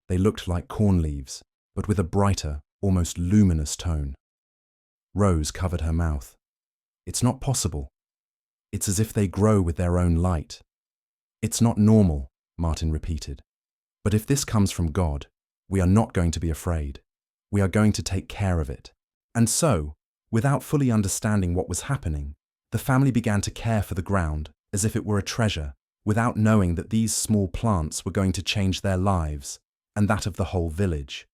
They looked like corn leaves, but with a brighter, almost luminous tone. Rose covered her mouth. It's not possible. It's as if they grow with their own light. It's not normal, Martin repeated. But if this comes from God, we are not going to be afraid. We are going to take care of it. And so, without fully understanding what was happening, the family began to care for the ground as if it were a treasure, without knowing that these small plants were going to change their lives and that of the whole village.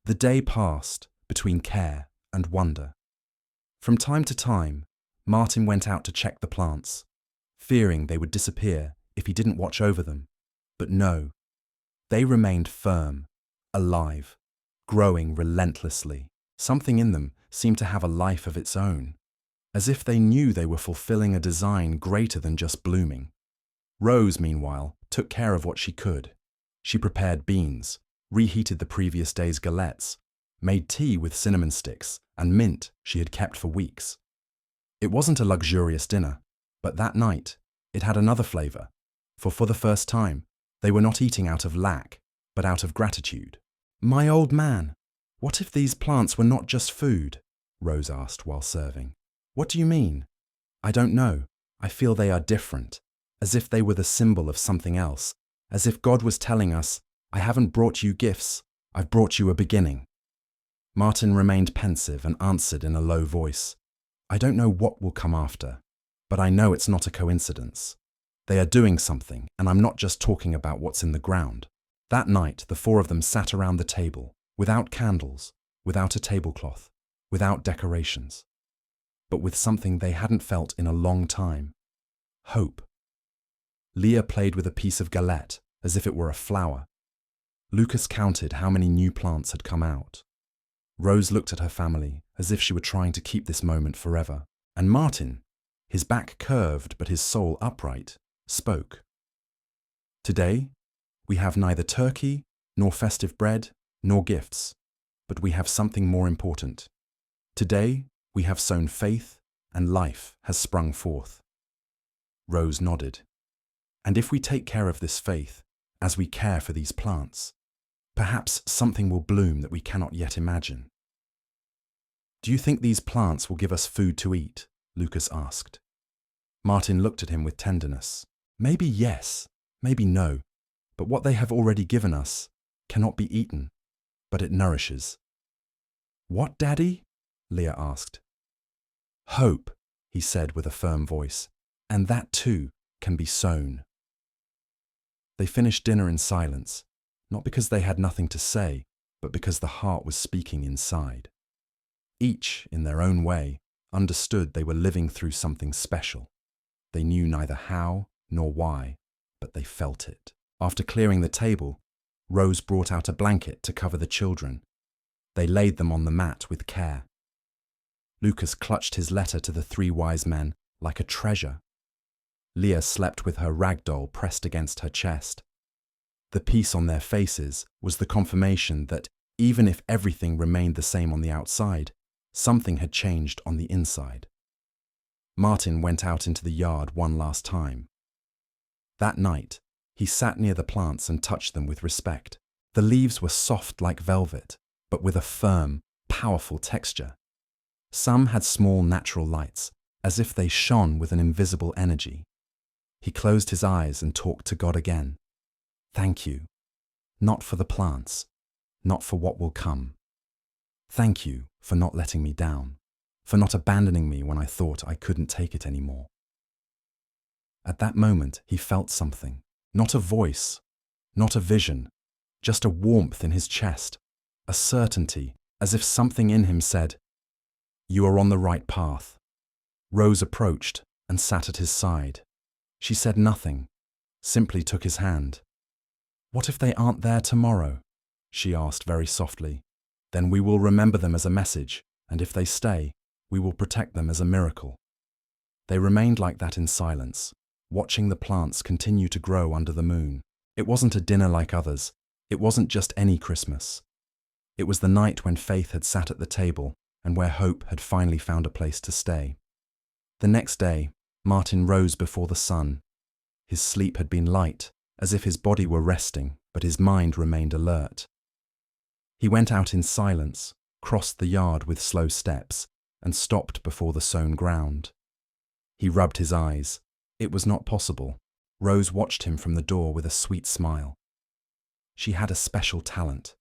The day passed between care and wonder. From time to time, Martin went out to check the plants, fearing they would disappear if he didn't watch over them. But no, they remained firm, alive, growing relentlessly. Something in them seemed to have a life of its own, as if they knew they were fulfilling a design greater than just blooming. Rose, meanwhile, took care of what she could. She prepared beans, reheated the previous day's galettes, made tea with cinnamon sticks and mint she had kept for weeks. It wasn't a luxurious dinner, but that night it had another flavor, for the first time, they were not eating out of lack, but out of gratitude. "My old man, what if these plants were not just food?" Rose asked while serving. "What do you mean?" "I don't know. I feel they are different, as if they were the symbol of something else, as if God was telling us, I haven't brought you gifts, I've brought you a beginning." Martin remained pensive and answered in a low voice, "I don't know what will come after, but I know it's not a coincidence. They are doing something, and I'm not just talking about what's in the ground." That night, the four of them sat around the table, without candles, without a tablecloth, without decorations, but with something they hadn't felt in a long time: hope. Leah played with a piece of galette as if it were a flower. Lucas counted how many new plants had come out. Rose looked at her family as if she were trying to keep this moment forever. And Martin, his back curved but his soul upright, spoke. "Today, we have neither turkey, nor festive bread, nor gifts, but we have something more important. Today, we have sown faith, and life has sprung forth." Rose nodded. "And if we take care of this faith, as we care for these plants, perhaps something will bloom that we cannot yet imagine." "Do you think these plants will give us food to eat?" Lucas asked. Martin looked at him with tenderness. "Maybe yes, maybe no, but what they have already given us cannot be eaten, but it nourishes." "What, Daddy?" Leah asked. "Hope," he said with a firm voice, "and that too can be sown." They finished dinner in silence, not because they had nothing to say, but because the heart was speaking inside. Each, in their own way, understood they were living through something special. They knew neither how nor why, but they felt it. After clearing the table, Rose brought out a blanket to cover the children. They laid them on the mat with care. Lucas clutched his letter to the three wise men like a treasure. Leah slept with her rag doll pressed against her chest. The peace on their faces was the confirmation that even if everything remained the same on the outside, something had changed on the inside. Martin went out into the yard one last time. That night, he sat near the plants and touched them with respect. The leaves were soft like velvet, but with a firm, powerful texture. Some had small natural lights, as if they shone with an invisible energy. He closed his eyes and talked to God again. "Thank you, not for the plants, not for what will come. Thank you for not letting me down, for not abandoning me when I thought I couldn't take it anymore." At that moment, he felt something, not a voice, not a vision, just a warmth in his chest, a certainty, as if something in him said, "You are on the right path." Rose approached and sat at his side. She said nothing, simply took his hand. "What if they aren't there tomorrow?" she asked very softly. "Then we will remember them as a message, and if they stay, we will protect them as a miracle." They remained like that in silence, watching the plants continue to grow under the moon. It wasn't a dinner like others. It wasn't just any Christmas. It was the night when faith had sat at the table and where hope had finally found a place to stay. The next day, Martin rose before the sun. His sleep had been light, as if his body were resting, but his mind remained alert. He went out in silence, crossed the yard with slow steps, and stopped before the sown ground. He rubbed his eyes. It was not possible. Rose watched him from the door with a sweet smile. She had a special talent.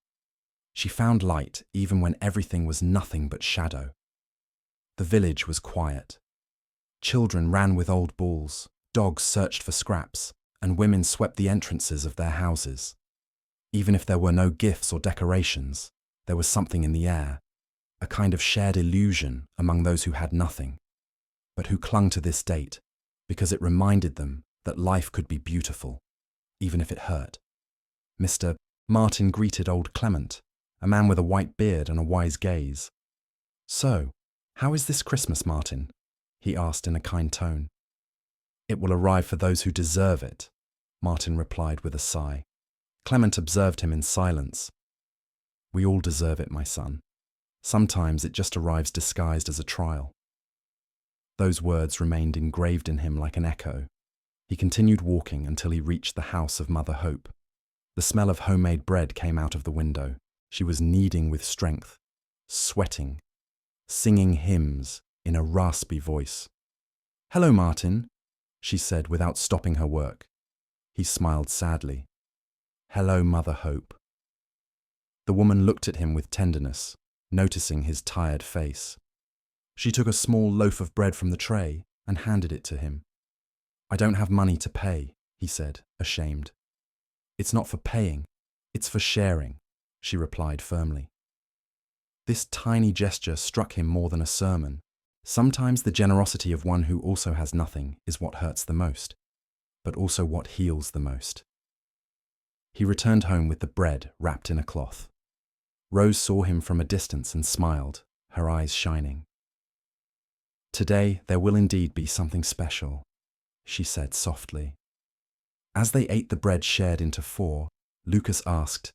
She found light even when everything was nothing but shadow. The village was quiet. Children ran with old balls, dogs searched for scraps, and women swept the entrances of their houses. Even if there were no gifts or decorations, there was something in the air, a kind of shared illusion among those who had nothing, but who clung to this date because it reminded them that life could be beautiful, even if it hurt. Mr. Martin greeted old Clement, a man with a white beard and a wise gaze. "So, how is this Christmas, Martin?" he asked in a kind tone. "It will arrive for those who deserve it," Martin replied with a sigh. Clement observed him in silence. "We all deserve it, my son. Sometimes it just arrives disguised as a trial." Those words remained engraved in him like an echo. He continued walking until he reached the house of Mother Hope. The smell of homemade bread came out of the window. She was kneading with strength, sweating, singing hymns in a raspy voice. "Hello, Martin," she said without stopping her work. He smiled sadly. "Hello, Mother Hope." The woman looked at him with tenderness, noticing his tired face. She took a small loaf of bread from the tray and handed it to him. "I don't have money to pay," he said, ashamed. "It's not for paying, it's for sharing," she replied firmly. This tiny gesture struck him more than a sermon. Sometimes the generosity of one who also has nothing is what hurts the most, but also what heals the most. He returned home with the bread wrapped in a cloth. Rose saw him from a distance and smiled, her eyes shining. "Today there will indeed be something special," she said softly. As they ate the bread shared into 4, Lucas asked,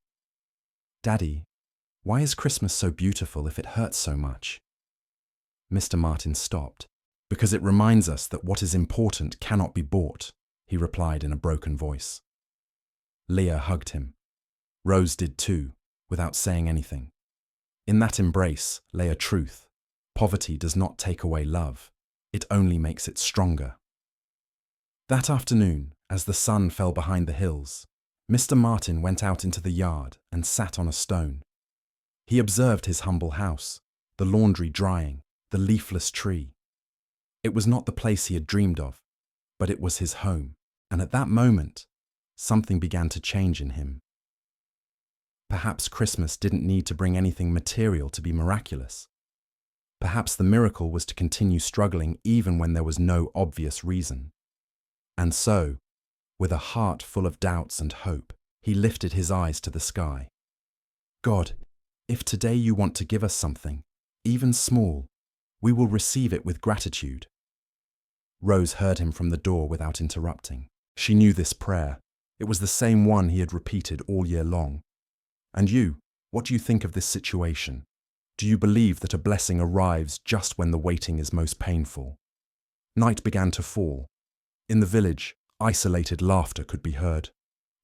"Daddy, why is Christmas so beautiful if it hurts so much?" Mr. Martin stopped. "Because it reminds us that what is important cannot be bought," he replied in a broken voice. Leah hugged him. Rose did too, without saying anything. In that embrace lay a truth. Poverty does not take away love, it only makes it stronger. That afternoon, as the sun fell behind the hills, Mr. Martin went out into the yard and sat on a stone. He observed his humble house, the laundry drying, the leafless tree. It was not the place he had dreamed of, but it was his home, and at that moment, something began to change in him. Perhaps Christmas didn't need to bring anything material to be miraculous. Perhaps the miracle was to continue struggling even when there was no obvious reason. And so, with a heart full of doubts and hope, he lifted his eyes to the sky. "God, if today you want to give us something, even small, we will receive it with gratitude." Rose heard him from the door without interrupting. She knew this prayer. It was the same one he had repeated all year long. "And you, what do you think of this situation? Do you believe that a blessing arrives just when the waiting is most painful?" Night began to fall. In the village, isolated laughter could be heard.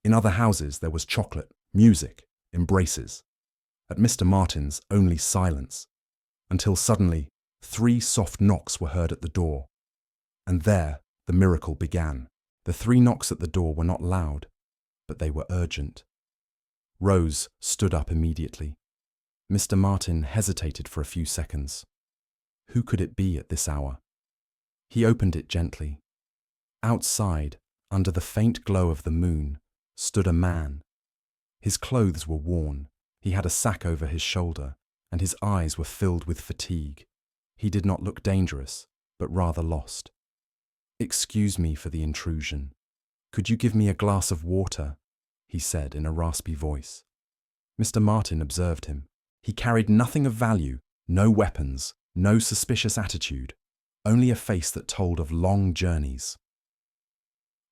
In other houses there was chocolate, music, embraces. At Mr. Martin's, only silence, until suddenly 3 soft knocks were heard at the door. And there the miracle began. The 3 knocks at the door were not loud, but they were urgent. Rose stood up immediately. Mr. Martin hesitated for a few seconds. Who could it be at this hour? He opened it gently. Outside, under the faint glow of the moon, stood a man. His clothes were worn, he had a sack over his shoulder, and his eyes were filled with fatigue. He did not look dangerous, but rather lost. "Excuse me for the intrusion. Could you give me a glass of water?" he said in a raspy voice. Mr. Martin observed him. He carried nothing of value, no weapons, no suspicious attitude, only a face that told of long journeys.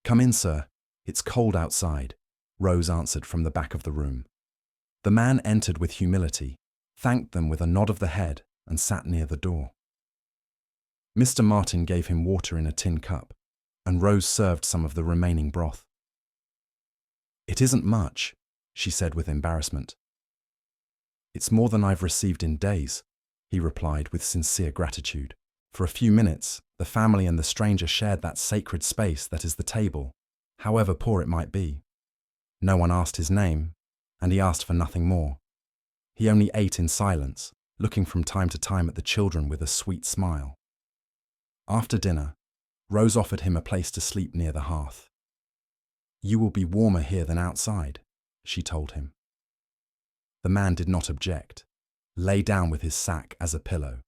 "Come in, sir. It's cold outside," Rose answered from the back of the room. The man entered with humility, thanked them with a nod of the head, and sat near the door. Mr. Martin gave him water in a tin cup, and Rose served some of the remaining broth. "It isn't much, she said with embarrassment. "It's more than I've received in days," he replied with sincere gratitude. For a few minutes, the family and the stranger shared that sacred space that is the table, however poor it might be. No one asked his name, and he asked for nothing more. He only ate in silence, looking from time to time at the children with a sweet smile. After dinner, Rose offered him a place to sleep near the hearth. "You will be warmer here than outside," she told him. The man did not object, lay down with his sack as a pillow,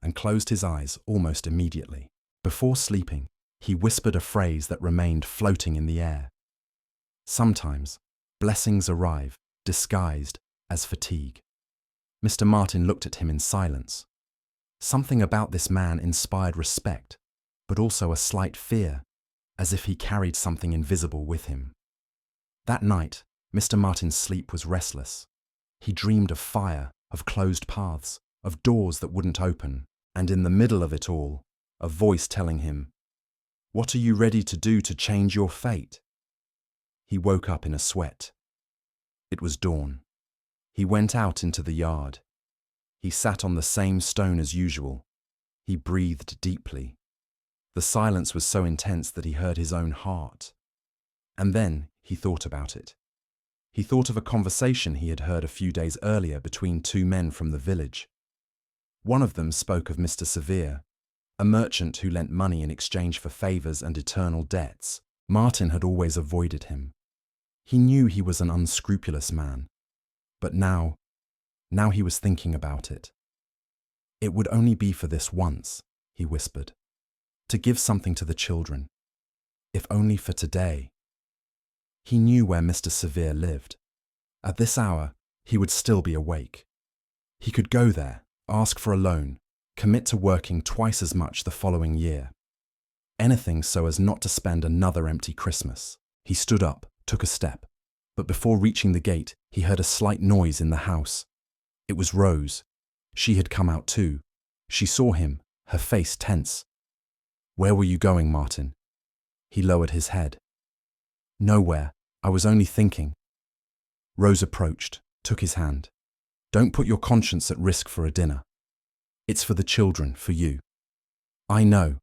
and closed his eyes almost immediately. Before sleeping, he whispered a phrase that remained floating in the air. "Sometimes, blessings arrive, disguised as fatigue." Mr. Martin looked at him in silence. Something about this man inspired respect, but also a slight fear, as if he carried something invisible with him. That night, Mr. Martin's sleep was restless. He dreamed of fire, of closed paths, of doors that wouldn't open, and in the middle of it all, a voice telling him, "What are you ready to do to change your fate?" He woke up in a sweat. It was dawn. He went out into the yard. He sat on the same stone as usual. He breathed deeply. The silence was so intense that he heard his own heart. And then he thought about it. He thought of a conversation he had heard a few days earlier between two men from the village. One of them spoke of Mr. Severe, a merchant who lent money in exchange for favors and eternal debts. Martin had always avoided him. He knew he was an unscrupulous man. But now he was thinking about it. "It would only be for this once," he whispered. "To give something to the children. If only for today." He knew where Mr. Severe lived. At this hour, he would still be awake. He could go there, ask for a loan, commit to working twice as much the following year. Anything so as not to spend another empty Christmas. He stood up, took a step, but before reaching the gate, he heard a slight noise in the house. It was Rose. She had come out too. She saw him, her face tense. "Where were you going, Martin?" He lowered his head. "Nowhere. I was only thinking." Rose approached, took his hand. "Don't put your conscience at risk for a dinner. It's for the children, for you. I know,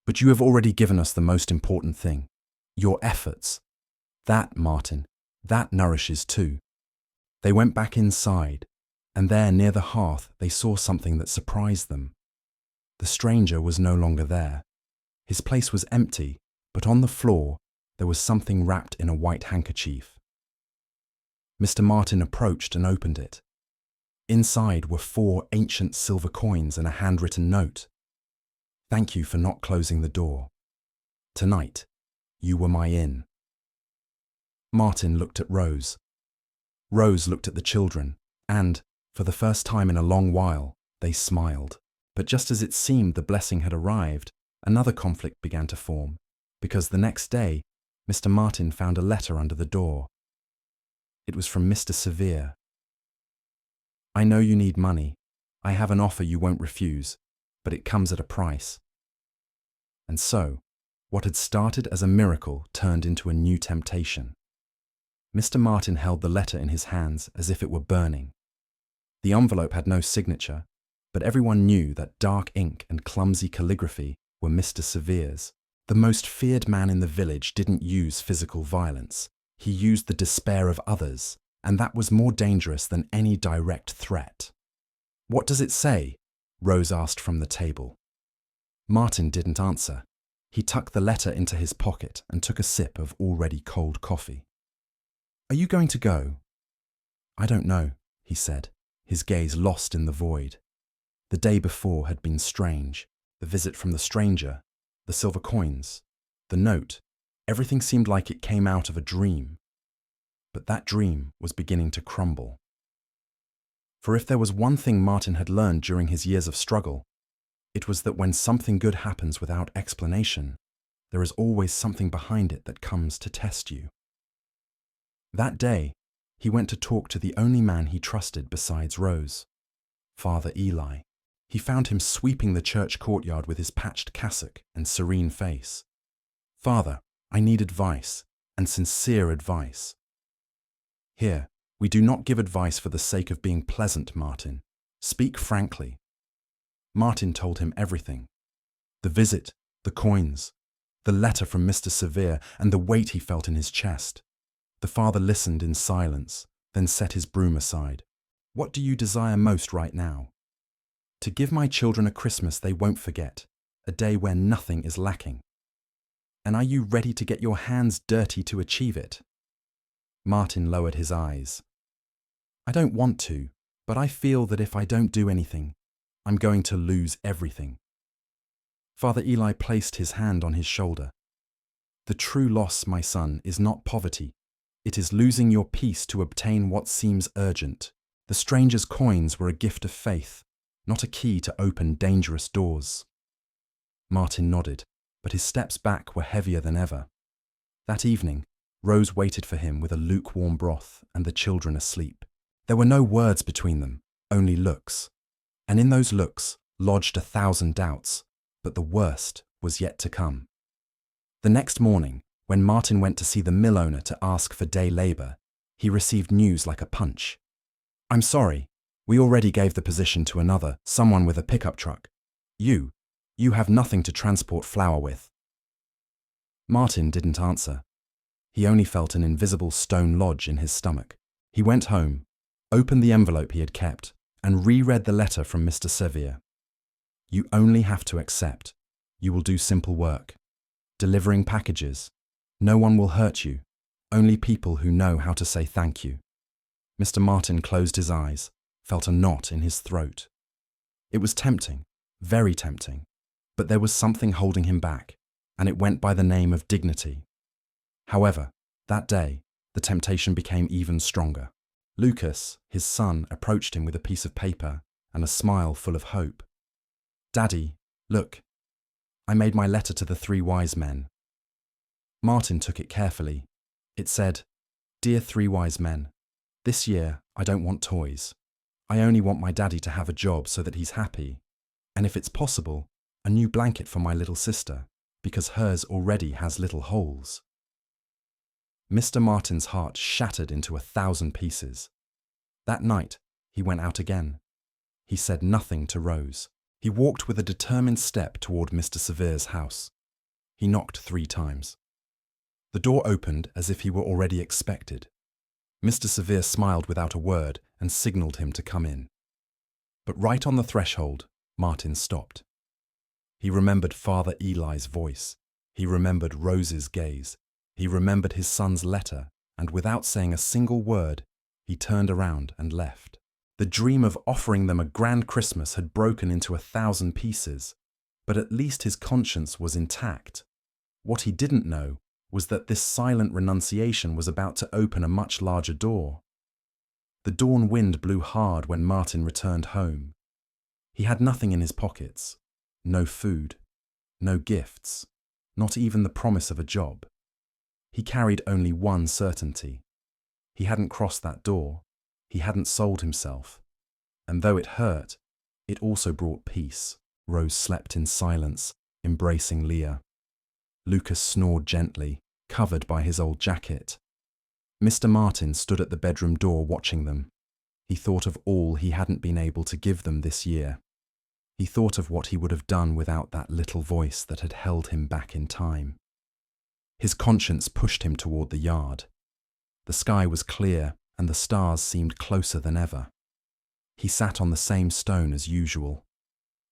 but you have already given us the most important thing, your efforts. That, Martin, that nourishes too." They went back inside, and there near the hearth they saw something that surprised them. The stranger was no longer there. His place was empty, but on the floor there was something wrapped in a white handkerchief. Mr. Martin approached and opened it. Inside were 4 ancient silver coins and a handwritten note. "Thank you for not closing the door. Tonight, you were my inn." Martin looked at Rose. Rose looked at the children, and, for the first time in a long while, they smiled. But just as it seemed the blessing had arrived, another conflict began to form, because the next day, Mr. Martin found a letter under the door. It was from Mr. Severe. "I know you need money. I have an offer you won't refuse, but it comes at a price." And so, what had started as a miracle turned into a new temptation. Mr. Martin held the letter in his hands as if it were burning. The envelope had no signature, but everyone knew that dark ink and clumsy calligraphy were Mr. Severe's. The most feared man in the village didn't use physical violence. He used the despair of others, and that was more dangerous than any direct threat. "What does it say?" Rose asked from the table. Martin didn't answer. He tucked the letter into his pocket and took a sip of already cold coffee. "Are you going to go?" "I don't know," he said, his gaze lost in the void. The day before had been strange. The visit from the stranger, the silver coins, the note, everything seemed like it came out of a dream. But that dream was beginning to crumble. For if there was one thing Martin had learned during his years of struggle, it was that when something good happens without explanation, there is always something behind it that comes to test you. That day, he went to talk to the only man he trusted besides Rose, Father Eli. He found him sweeping the church courtyard with his patched cassock and serene face. "Father, I need advice, and sincere advice." Here, we do not give advice for the sake of being pleasant, Martin. Speak frankly. Martin told him everything. The visit, the coins, the letter from Mr. Severe, and the weight he felt in his chest. The father listened in silence, then set his broom aside. What do you desire most right now? To give my children a Christmas they won't forget, a day where nothing is lacking. And are you ready to get your hands dirty to achieve it? Martin lowered his eyes. I don't want to, but I feel that if I don't do anything, I'm going to lose everything. Father Eli placed his hand on his shoulder. The true loss, my son, is not poverty. It is losing your peace to obtain what seems urgent. The stranger's coins were a gift of faith, not a key to open dangerous doors. Martin nodded, but his steps back were heavier than ever. That evening, Rose waited for him with a lukewarm broth and the children asleep. There were no words between them, only looks. And in those looks lodged 1,000 doubts, but the worst was yet to come. The next morning, when Martin went to see the mill owner to ask for day labour, he received news like a punch. I'm sorry, we already gave the position to another, someone with a pickup truck. You have nothing to transport flour with. Martin didn't answer. He only felt an invisible stone lodge in his stomach. He went home, opened the envelope he had kept, and reread the letter from Mr. Sevier. You only have to accept. You will do simple work. Delivering packages. No one will hurt you. Only people who know how to say thank you. Mr. Martin closed his eyes, felt a knot in his throat. It was tempting, very tempting, but there was something holding him back, and it went by the name of dignity. However, that day, the temptation became even stronger. Lucas, his son, approached him with a piece of paper and a smile full of hope. Daddy, look, I made my letter to the 3 wise men. Martin took it carefully. It said, Dear 3 wise men, this year I don't want toys. I only want my daddy to have a job so that he's happy. And if it's possible, a new blanket for my little sister, because hers already has little holes. Mr. Martin's heart shattered into 1,000 pieces. That night, he went out again. He said nothing to Rose. He walked with a determined step toward Mr. Severe's house. He knocked 3 times. The door opened as if he were already expected. Mr. Severe smiled without a word and signalled him to come in. But right on the threshold, Martin stopped. He remembered Father Eli's voice. He remembered Rose's gaze. He remembered his son's letter, and without saying a single word, he turned around and left. The dream of offering them a grand Christmas had broken into 1,000 pieces, but at least his conscience was intact. What he didn't know was that this silent renunciation was about to open a much larger door. The dawn wind blew hard when Martin returned home. He had nothing in his pockets, no food, no gifts, not even the promise of a job. He carried only one certainty. He hadn't crossed that door. He hadn't sold himself. And though it hurt, it also brought peace. Rose slept in silence, embracing Leah. Lucas snored gently, covered by his old jacket. Mr. Martin stood at the bedroom door watching them. He thought of all he hadn't been able to give them this year. He thought of what he would have done without that little voice that had held him back in time. His conscience pushed him toward the yard. The sky was clear and the stars seemed closer than ever. He sat on the same stone as usual,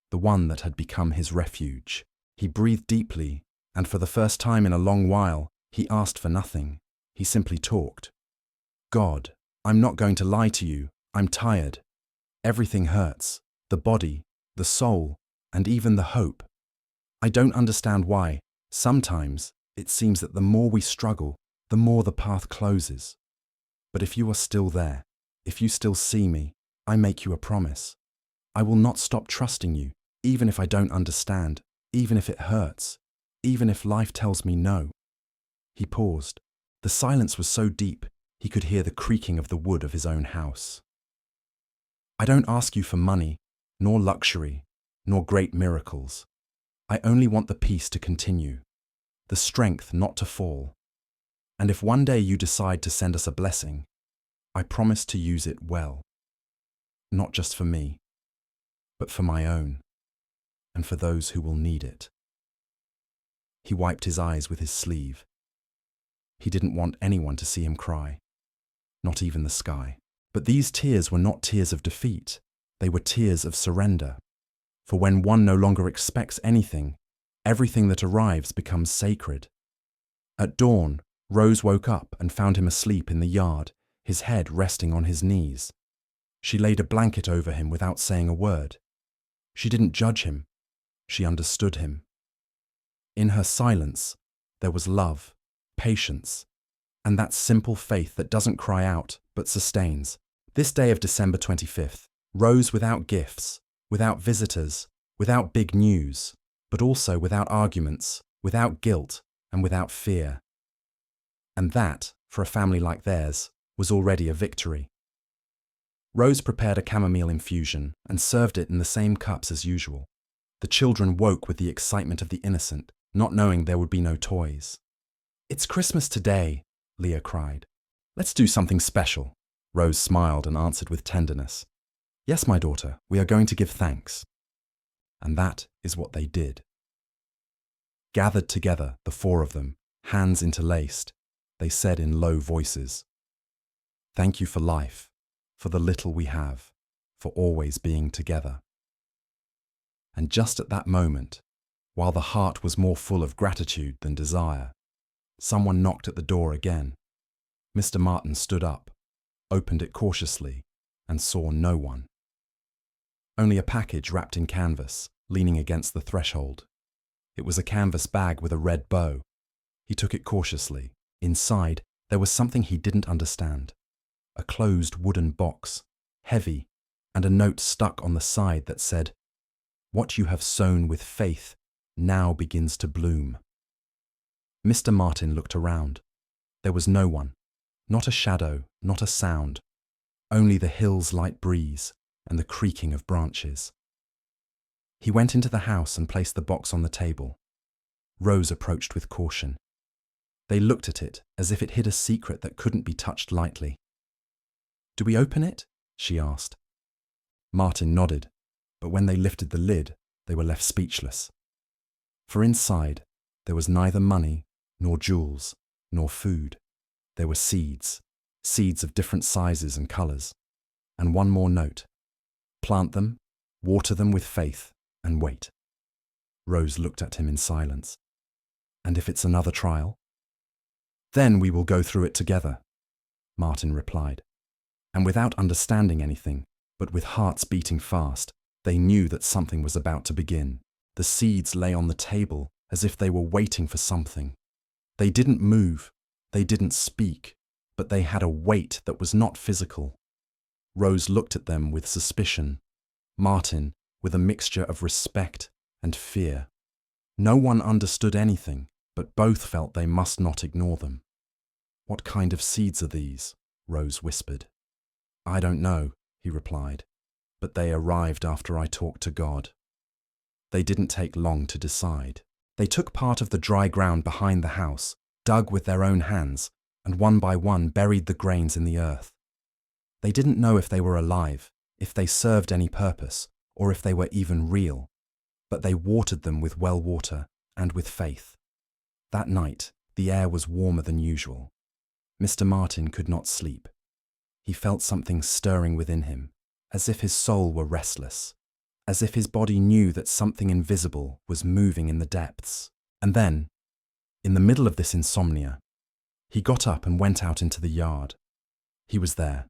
the one that had become his refuge. He breathed deeply, and for the first time in a long while, he asked for nothing. He simply talked. God, I'm not going to lie to you. I'm tired. Everything hurts. The body, the soul, and even the hope. I don't understand why. Sometimes it seems that the more we struggle, the more the path closes. But if you are still there, if you still see me, I make you a promise. I will not stop trusting you, even if I don't understand, even if it hurts, even if life tells me no. He paused. The silence was so deep, he could hear the creaking of the wood of his own house. I don't ask you for money, nor luxury, nor great miracles. I only want the peace to continue, the strength not to fall. And if one day you decide to send us a blessing, I promise to use it well. Not just for me, but for my own, and for those who will need it. He wiped his eyes with his sleeve. He didn't want anyone to see him cry, not even the sky. But these tears were not tears of defeat. They were tears of surrender. For when one no longer expects anything, everything that arrives becomes sacred. At dawn, Rose woke up and found him asleep in the yard, his head resting on his knees. She laid a blanket over him without saying a word. She didn't judge him. She understood him. In her silence, there was love, patience, and that simple faith that doesn't cry out but sustains. This day of December 25th, Rose without gifts, without visitors, without big news, but also without arguments, without guilt, and without fear. And that, for a family like theirs, was already a victory. Rose prepared a chamomile infusion and served it in the same cups as usual. The children woke with the excitement of the innocent, not knowing there would be no toys. "It's Christmas today," Leah cried. "Let's do something special." Rose smiled and answered with tenderness. "Yes, my daughter, we are going to give thanks." And that is what they did. Gathered together, the four of them, hands interlaced, they said in low voices, "Thank you for life, for the little we have, for always being together." And just at that moment, while the heart was more full of gratitude than desire, someone knocked at the door again. Mr. Martin stood up, opened it cautiously, and saw no one. Only a package wrapped in canvas, leaning against the threshold. It was a canvas bag with a red bow. He took it cautiously. Inside, there was something he didn't understand. A closed wooden box, heavy, and a note stuck on the side that said, "What you have sown with faith now begins to bloom." Mr. Martin looked around. There was no one, not a shadow, not a sound, only the hill's light breeze and the creaking of branches. He went into the house and placed the box on the table. Rose approached with caution. They looked at it as if it hid a secret that couldn't be touched lightly. "Do we open it?" she asked. Martin nodded, but when they lifted the lid, they were left speechless. For inside, there was neither money, nor jewels, nor food. There were seeds, seeds of different sizes and colours, and one more note. "Plant them, water them with faith, and wait." Rose looked at him in silence. "And if it's another trial?" "Then we will go through it together," Martin replied. And without understanding anything, but with hearts beating fast, they knew that something was about to begin. The seeds lay on the table as if they were waiting for something. They didn't move, they didn't speak, but they had a weight that was not physical. Rose looked at them with suspicion, Martin with a mixture of respect and fear. No one understood anything, but both felt they must not ignore them. "What kind of seeds are these?" Rose whispered. "I don't know," he replied, "but they arrived after I talked to God." They didn't take long to decide. They took part of the dry ground behind the house, dug with their own hands, and one by one buried the grains in the earth. They didn't know if they were alive, if they served any purpose, or if they were even real, but they watered them with well water and with faith. That night, the air was warmer than usual. Mr. Martin could not sleep. He felt something stirring within him, as if his soul were restless, as if his body knew that something invisible was moving in the depths. And then, in the middle of this insomnia, he got up and went out into the yard. He was there,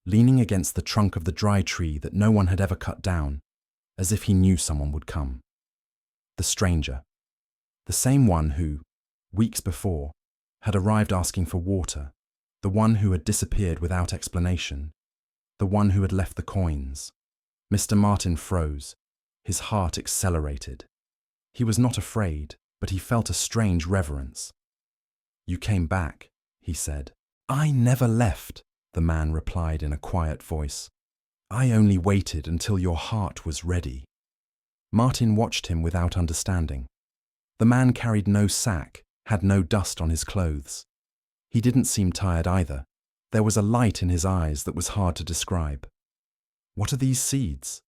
leaning against the trunk of the dry tree that no one had ever cut down, as if he knew someone would come. The stranger, the same one who, weeks before, had arrived asking for water, the one who had disappeared without explanation, the one who had left the coins. Mr. Martin froze, his heart accelerated. He was not afraid, but he felt a strange reverence. "You came back," he said. "I never left," the man replied in a quiet voice. "I only waited until your heart was ready." Martin watched him without understanding. The man carried no sack, had no dust on his clothes. He didn't seem tired either. There was a light in his eyes that was hard to describe. "What are these seeds?"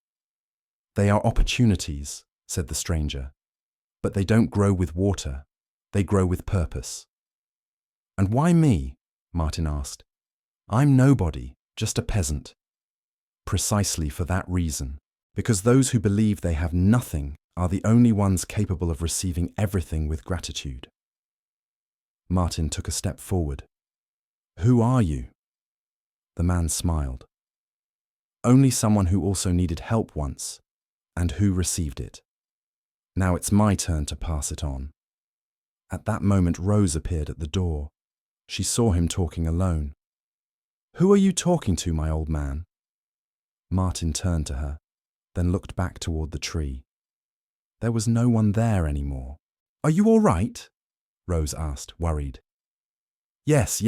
"They are opportunities," said the stranger. "But they don't grow with water. They grow with purpose." "And why me?" Martin asked. "I'm nobody, just a peasant." "Precisely for that reason. Because those who believe they have nothing are the only ones capable of receiving everything with gratitude." Martin took a step forward. "Who are you?" The man smiled. "Only someone who also needed help once, and who received it. Now it's my turn to pass it on." At that moment, Rose appeared at the door. She saw him talking alone. "Who are you talking to, my old man?" Martin turned to her, then looked back toward the tree. There was no one there anymore. "Are you all right?" Rose asked, worried. Yes,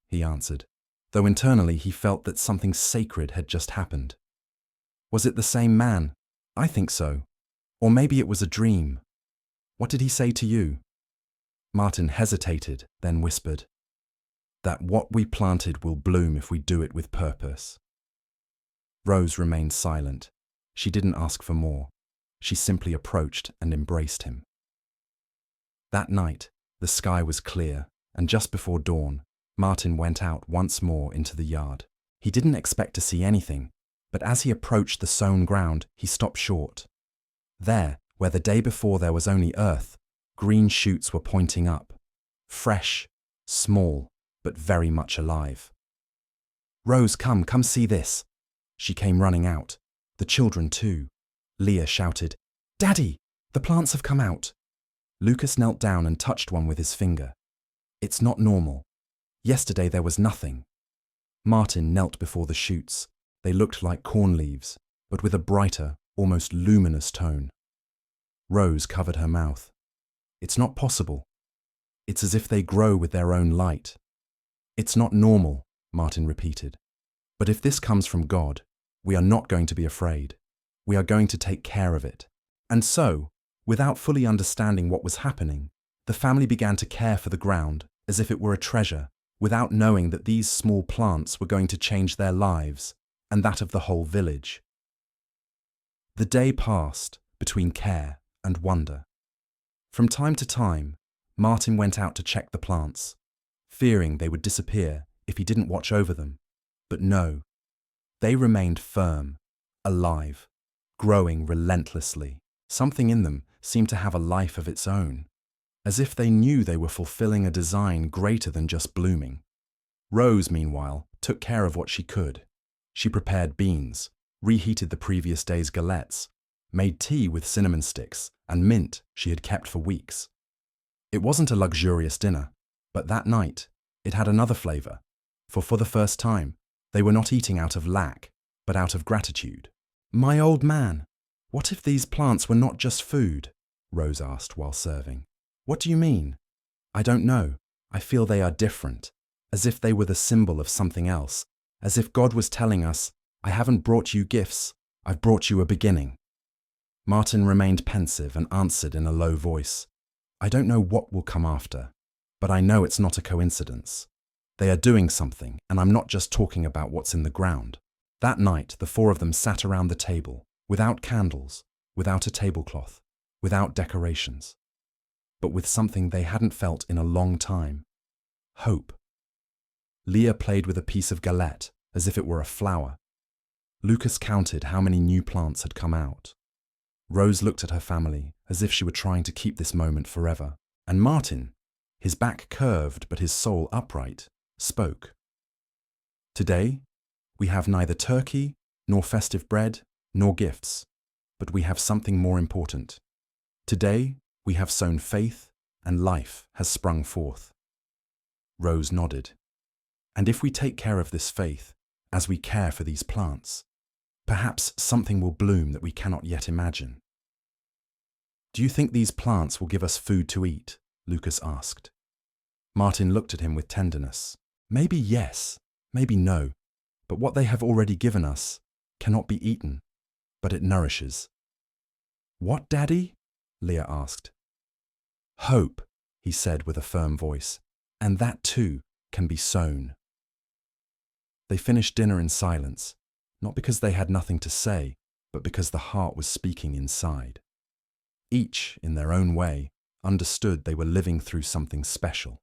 he answered, though internally he felt that something sacred had just happened. "Was it the same man?" "I think so. Or maybe it was a dream." "What did he say to you?" Martin hesitated, then whispered, "That what we planted will bloom if we do it with purpose." Rose remained silent. She didn't ask for more. She simply approached and embraced him. That night, the sky was clear, and just before dawn, Martin went out once more into the yard. He didn't expect to see anything, but as he approached the sown ground, he stopped short. There, where the day before there was only earth, green shoots were pointing up, fresh, small, but very much alive. "Rose, come see this." She came running out. The children too. Leah shouted, "Daddy, the plants have come out." Lucas knelt down and touched one with his finger. "It's not normal. Yesterday there was nothing." Martin knelt before the shoots. They looked like corn leaves, but with a brighter, almost luminous tone. Rose covered her mouth. "It's not possible. It's as if they grow with their own light." "It's not normal," Martin repeated. "But if this comes from God, we are not going to be afraid. We are going to take care of it." And so, without fully understanding what was happening, the family began to care for the ground as if it were a treasure, without knowing that these small plants were going to change their lives and that of the whole village. The day passed between care and wonder. From time to time, Martin went out to check the plants, fearing they would disappear if he didn't watch over them. But no, they remained firm, alive, growing relentlessly. Something in them seemed to have a life of its own, as if they knew they were fulfilling a design greater than just blooming. Rose, meanwhile, took care of what she could. She prepared beans, reheated the previous day's galettes, made tea with cinnamon sticks and mint she had kept for weeks. It wasn't a luxurious dinner, but that night it had another flavor, for the first time, they were not eating out of lack, but out of gratitude. "My old man, what if these plants were not just food?" Rose asked while serving. "What do you mean?" "I don't know. I feel they are different, as if they were the symbol of something else, as if God was telling us, I haven't brought you gifts, I've brought you a beginning." Martin remained pensive and answered in a low voice, "I don't know what will come after, but I know it's not a coincidence. They are doing something, and I'm not just talking about what's in the ground." That night, the four of them sat around the table, without candles, without a tablecloth, without decorations, but with something they hadn't felt in a long time: hope. Leah played with a piece of galette as if it were a flower. Lucas counted how many new plants had come out. Rose looked at her family as if she were trying to keep this moment forever. And Martin, his back curved but his soul upright, spoke. "Today, we have neither turkey, nor festive bread, nor gifts, but we have something more important. Today, we have sown faith, and life has sprung forth." Rose nodded. "And if we take care of this faith, as we care for these plants, perhaps something will bloom that we cannot yet imagine." "Do you think these plants will give us food to eat?" Lucas asked. Martin looked at him with tenderness. "Maybe yes, maybe no, but what they have already given us cannot be eaten, but it nourishes." "What, Daddy?" Leah asked. "Hope," he said with a firm voice, "and that too can be sown." They finished dinner in silence, not because they had nothing to say, but because the heart was speaking inside. Each, in their own way, understood they were living through something special.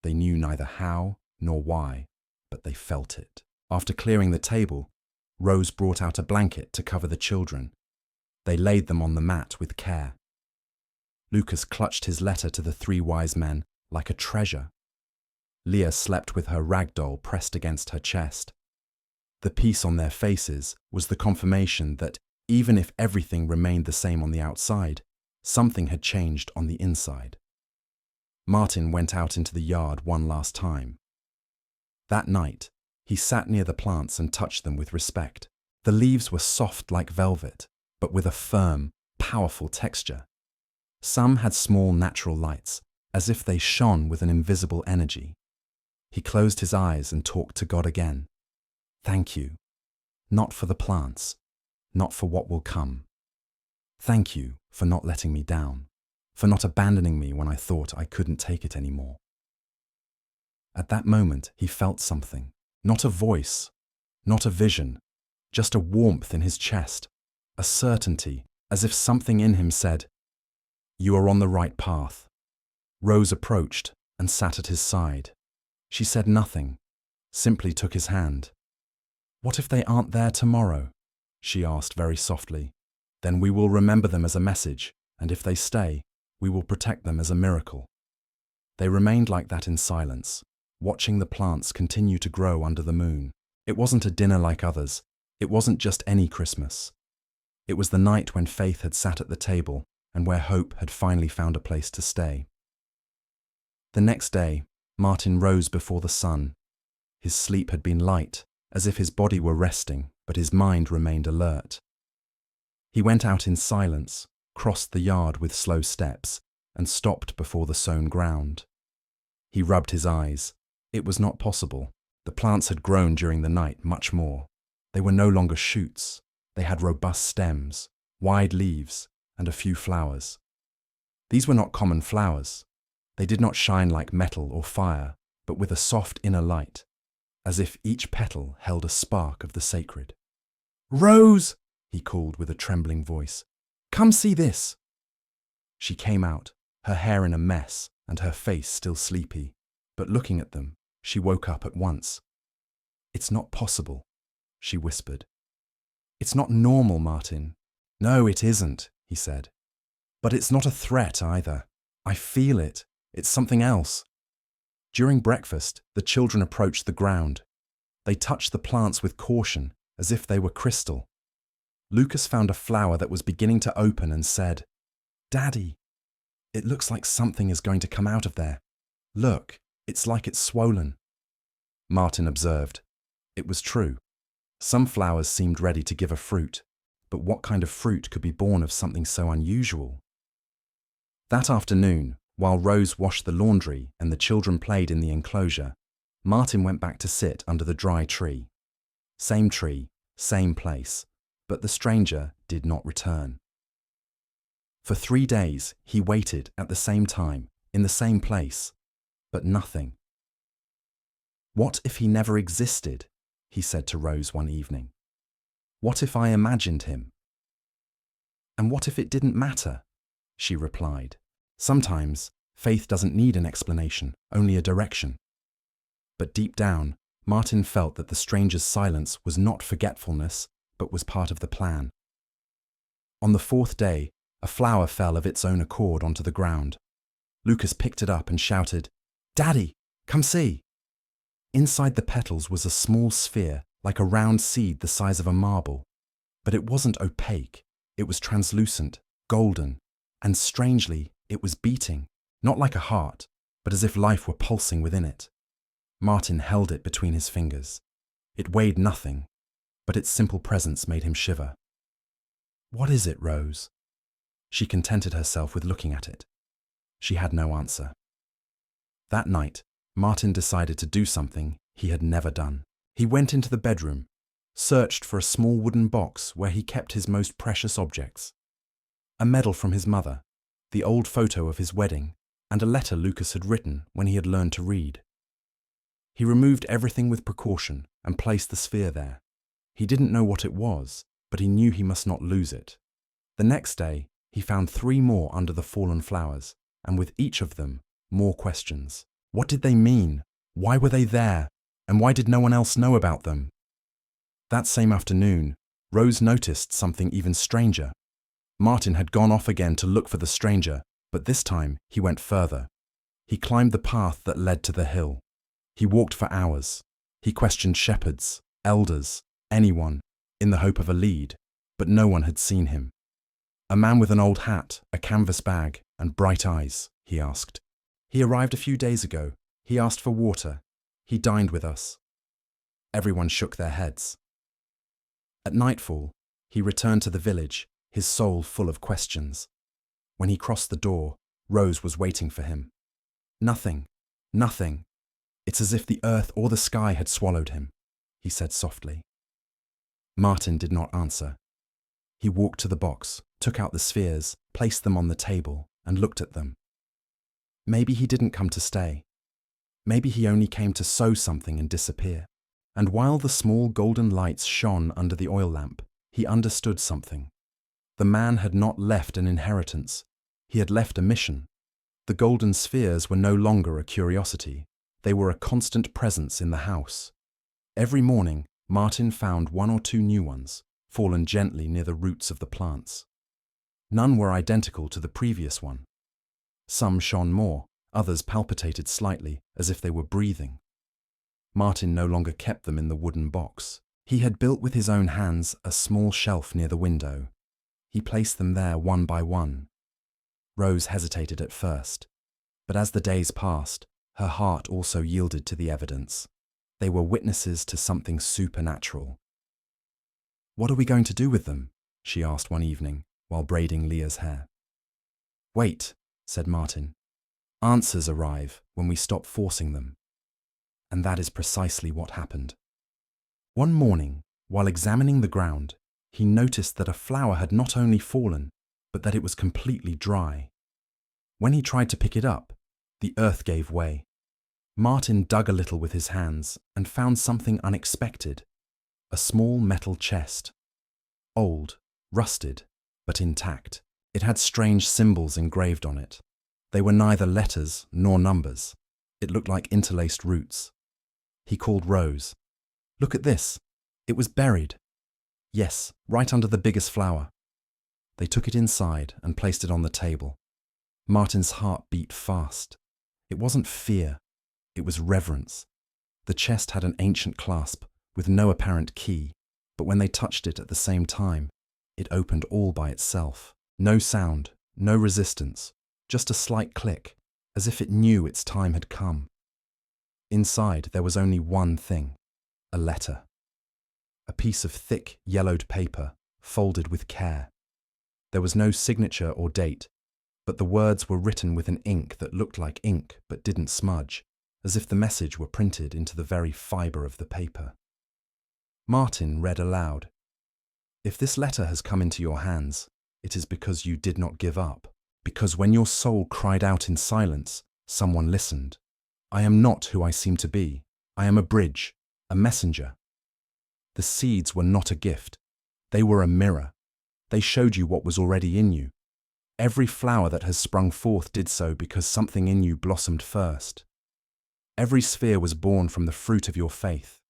They knew neither how nor why, but they felt it. After clearing the table, Rose brought out a blanket to cover the children. They laid them on the mat with care. Lucas clutched his letter to the three wise men like a treasure. Leah slept with her rag doll pressed against her chest. The peace on their faces was the confirmation that even if everything remained the same on the outside, something had changed on the inside. Martin went out into the yard one last time. That night, he sat near the plants and touched them with respect. The leaves were soft like velvet, but with a firm, powerful texture. Some had small natural lights, as if they shone with an invisible energy. He closed his eyes and talked to God again. Thank you. Not for the plants, not for what will come. Thank you for not letting me down, for not abandoning me when I thought I couldn't take it anymore. At that moment, he felt something. Not a voice, not a vision, just a warmth in his chest, a certainty, as if something in him said, "You are on the right path." Rose approached and sat at his side. She said nothing, simply took his hand. "What if they aren't there tomorrow?" she asked very softly. "Then we will remember them as a message, and if they stay, we will protect them as a miracle." They remained like that in silence, watching the plants continue to grow under the moon. It wasn't a dinner like others. It wasn't just any Christmas. It was the night when faith had sat at the table and where hope had finally found a place to stay. The next day, Martin rose before the sun. His sleep had been light, as if his body were resting, but his mind remained alert. He went out in silence, crossed the yard with slow steps, and stopped before the sown ground. He rubbed his eyes. It was not possible. The plants had grown during the night much more. They were no longer shoots. They had robust stems, wide leaves, and a few flowers. These were not common flowers. They did not shine like metal or fire, but with a soft inner light, as if each petal held a spark of the sacred. "Rose!" he called with a trembling voice. "Come see this!" She came out, her hair in a mess and her face still sleepy, but looking at them, she woke up at once. "It's not possible," she whispered. "It's not normal, Martin." "No, it isn't," he said. "But it's not a threat either. I feel it. It's something else." During breakfast, the children approached the ground. They touched the plants with caution, as if they were crystal. Lucas found a flower that was beginning to open and said, "Daddy, it looks like something is going to come out of there. Look, it's like it's swollen." Martin observed. It was true. Some flowers seemed ready to give a fruit, but what kind of fruit could be born of something so unusual? That afternoon, while Rose washed the laundry and the children played in the enclosure, Martin went back to sit under the dry tree. Same tree, same place, but the stranger did not return. For 3 days, he waited at the same time, in the same place, but nothing. "What if he never existed?" he said to Rose one evening. "What if I imagined him?" "And what if it didn't matter?" she replied. Sometimes, faith doesn't need an explanation, only a direction. But deep down, Martin felt that the stranger's silence was not forgetfulness, but was part of the plan. On the 4th day, a flower fell of its own accord onto the ground. Lucas picked it up and shouted, "Daddy, come see!" Inside the petals was a small sphere, like a round seed the size of a marble. But it wasn't opaque. It was translucent, golden, and strangely, it was beating, not like a heart, but as if life were pulsing within it. Martin held it between his fingers. It weighed nothing, but its simple presence made him shiver. "What is it, Rose?" She contented herself with looking at it. She had no answer. That night, Martin decided to do something he had never done. He went into the bedroom, searched for a small wooden box where he kept his most precious objects. A medal from his mother, the old photo of his wedding, and a letter Lucas had written when he had learned to read. He removed everything with precaution and placed the sphere there. He didn't know what it was, but he knew he must not lose it. The next day, he found 3 more under the fallen flowers, and with each of them, more questions. What did they mean? Why were they there? And why did no one else know about them? That same afternoon, Rose noticed something even stranger. Martin had gone off again to look for the stranger, but this time he went further. He climbed the path that led to the hill. He walked for hours. He questioned shepherds, elders, anyone, in the hope of a lead, but no one had seen him. A man with an old hat, a canvas bag, and bright eyes, he asked. He arrived a few days ago. He asked for water. He dined with us. Everyone shook their heads. At nightfall, he returned to the village, his soul full of questions. When he crossed the door, Rose was waiting for him. Nothing, nothing. It's as if the earth or the sky had swallowed him, he said softly. Martin did not answer. He walked to the box, took out the spheres, placed them on the table, and looked at them. Maybe he didn't come to stay. Maybe he only came to sow something and disappear. And while the small golden lights shone under the oil lamp, he understood something. The man had not left an inheritance. He had left a mission. The golden spheres were no longer a curiosity. They were a constant presence in the house. Every morning, Martin found 1 or 2 new ones, fallen gently near the roots of the plants. None were identical to the previous one. Some shone more, others palpitated slightly, as if they were breathing. Martin no longer kept them in the wooden box. He had built with his own hands a small shelf near the window. He placed them there one by one. Rose hesitated at first, but as the days passed, her heart also yielded to the evidence. They were witnesses to something supernatural. "What are we going to do with them?" she asked one evening while braiding Leah's hair. "Wait," said Martin. "Answers arrive when we stop forcing them." And that is precisely what happened. One morning, while examining the ground, he noticed that a flower had not only fallen, but that it was completely dry. When he tried to pick it up, the earth gave way. Martin dug a little with his hands and found something unexpected: a small metal chest. Old, rusted, but intact. It had strange symbols engraved on it. They were neither letters nor numbers. It looked like interlaced roots. He called Rose. "Look at this. It was buried." "Yes, right under the biggest flower." They took it inside and placed it on the table. Martin's heart beat fast. It wasn't fear. It was reverence. The chest had an ancient clasp with no apparent key, but when they touched it at the same time, it opened all by itself. No sound, no resistance, just a slight click, as if it knew its time had come. Inside there was only one thing: a letter. A piece of thick, yellowed paper, folded with care. There was no signature or date, but the words were written with an ink that looked like ink but didn't smudge, as if the message were printed into the very fibre of the paper. Martin read aloud. "If this letter has come into your hands, it is because you did not give up, because when your soul cried out in silence, someone listened. I am not who I seem to be. I am a bridge, a messenger. The seeds were not a gift. They were a mirror. They showed you what was already in you. Every flower that has sprung forth did so because something in you blossomed first. Every sphere was born from the fruit of your faith.